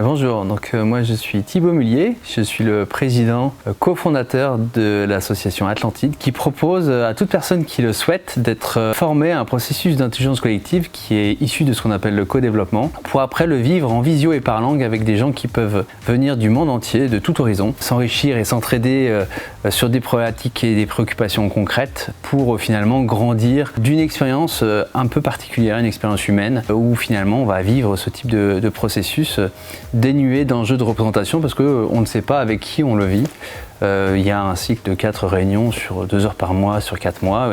Bonjour, moi je suis Thibaut Mullier, je suis le président cofondateur de l'association Atlantide qui propose à toute personne qui le souhaite d'être formé à un processus d'intelligence collective qui est issu de ce qu'on appelle le co-développement pour après le vivre en visio et par langue avec des gens qui peuvent venir du monde entier, de tout horizon, s'enrichir et s'entraider sur des problématiques et des préoccupations concrètes pour finalement grandir d'une expérience un peu particulière, une expérience humaine où finalement on va vivre ce type de processus dénué d'enjeux de représentation parce qu'on ne sait pas avec qui on le vit. Il y a un cycle de 4 réunions sur 2 heures par mois, sur 4 mois,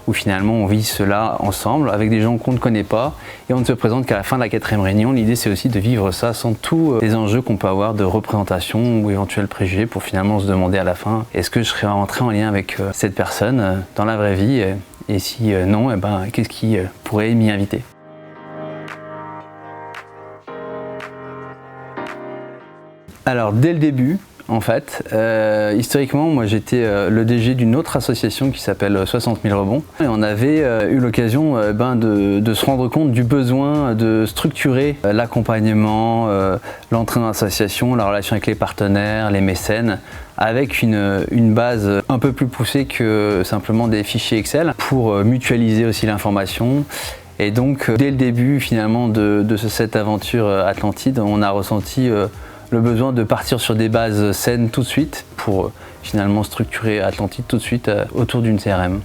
où finalement on vit cela ensemble avec des gens qu'on ne connaît pas et on ne se présente qu'à la fin de la 4e réunion. L'idée c'est aussi de vivre ça sans tous les enjeux qu'on peut avoir de représentation ou éventuels préjugés pour finalement se demander à la fin est-ce que je serais rentré en lien avec cette personne dans la vraie vie et si non, qu'est-ce qui pourrait m'y inviter. Alors dès le début, en fait, historiquement, moi j'étais le DG d'une autre association qui s'appelle 60 000 rebonds et on avait eu l'occasion de se rendre compte du besoin de structurer l'accompagnement, l'entrée dans l'association, la relation avec les partenaires, les mécènes, avec une base un peu plus poussée que simplement des fichiers Excel pour mutualiser aussi l'information. Et donc dès le début finalement de cette aventure Atlantide, on a ressenti le besoin de partir sur des bases saines tout de suite pour finalement structurer Atlantide tout de suite autour d'une CRM.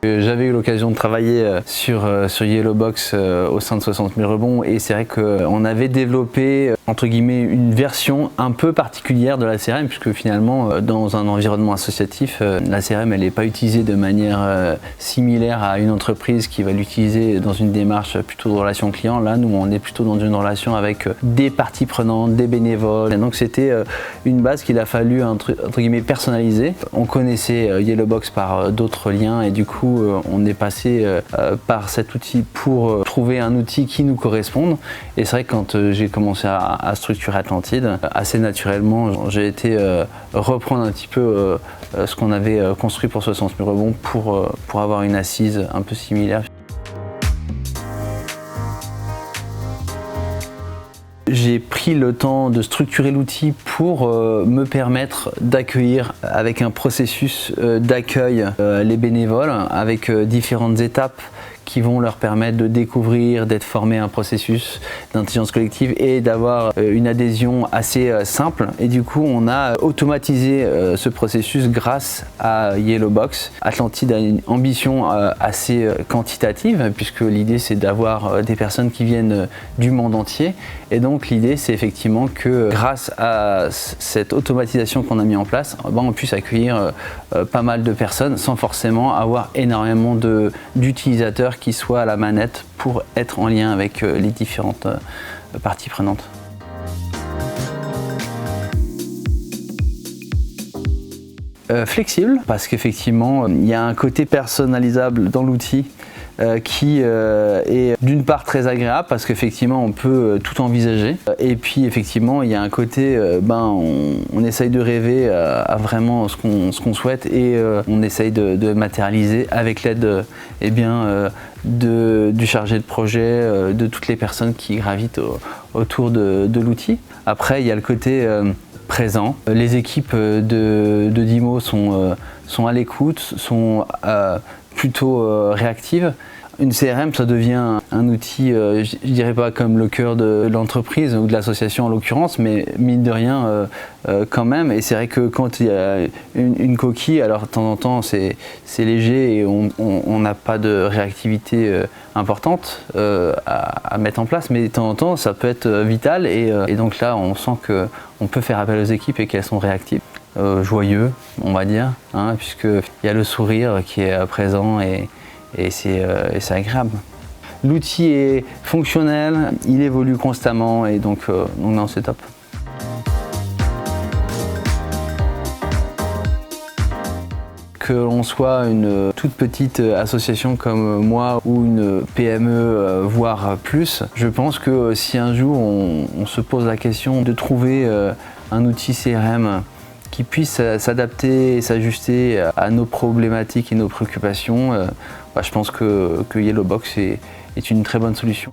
J'avais eu l'occasion de travailler sur Yellowbox au sein de 60 000 rebonds et c'est vrai qu'on avait développé entre guillemets une version un peu particulière de la CRM puisque finalement dans un environnement associatif la CRM elle n'est pas utilisée de manière similaire à une entreprise qui va l'utiliser dans une démarche plutôt de relation client. Là nous on est plutôt dans une relation avec des parties prenantes, des bénévoles et donc c'était une base qu'il a fallu entre guillemets personnaliser. On connaissait Yellowbox par d'autres liens et du coup on est passé par cet outil pour trouver un outil qui nous corresponde et c'est vrai que quand j'ai commencé à structurer Atlantide, assez naturellement j'ai été reprendre un petit peu ce qu'on avait construit pour 60 000 rebonds pour avoir une assise un peu similaire. J'ai pris le temps de structurer l'outil pour me permettre d'accueillir avec un processus d'accueil les bénévoles avec différentes étapes qui vont leur permettre de découvrir, d'être formés à un processus d'intelligence collective et d'avoir une adhésion assez simple. Et du coup, on a automatisé ce processus grâce à Yellowbox. Atlantide a une ambition assez quantitative puisque l'idée c'est d'avoir des personnes qui viennent du monde entier. Et donc l'idée c'est effectivement que grâce à cette automatisation qu'on a mis en place, on puisse accueillir pas mal de personnes sans forcément avoir énormément d'utilisateurs qui soient à la manette pour être en lien avec les différentes parties prenantes. Flexible parce qu'effectivement il y a un côté personnalisable dans l'outil qui est d'une part très agréable parce qu'effectivement on peut tout envisager et puis effectivement il y a un côté on essaye de rêver à vraiment ce qu'on souhaite et on essaye de matérialiser avec l'aide du chargé de projet, de toutes les personnes qui gravitent autour de l'outil. Après il y a le côté présent. Les équipes de Dimo sont à l'écoute, sont plutôt réactives. Une CRM, ça devient un outil, je dirais pas comme le cœur de l'entreprise ou de l'association en l'occurrence, mais mine de rien quand même. Et c'est vrai que quand il y a une coquille, alors de temps en temps c'est léger et on n'a pas de réactivité importante à mettre en place, mais de temps en temps ça peut être vital et donc là on sent qu'on peut faire appel aux équipes et qu'elles sont réactives. Joyeux, on va dire, puisqu'il y a le sourire qui est présent et c'est agréable. L'outil est fonctionnel, il évolue constamment et donc non, c'est top. Que l'on soit une toute petite association comme moi ou une PME voire plus, je pense que si un jour on se pose la question de trouver un outil CRM qui puisse s'adapter et s'ajuster à nos problématiques et nos préoccupations, je pense que Yellowbox est une très bonne solution.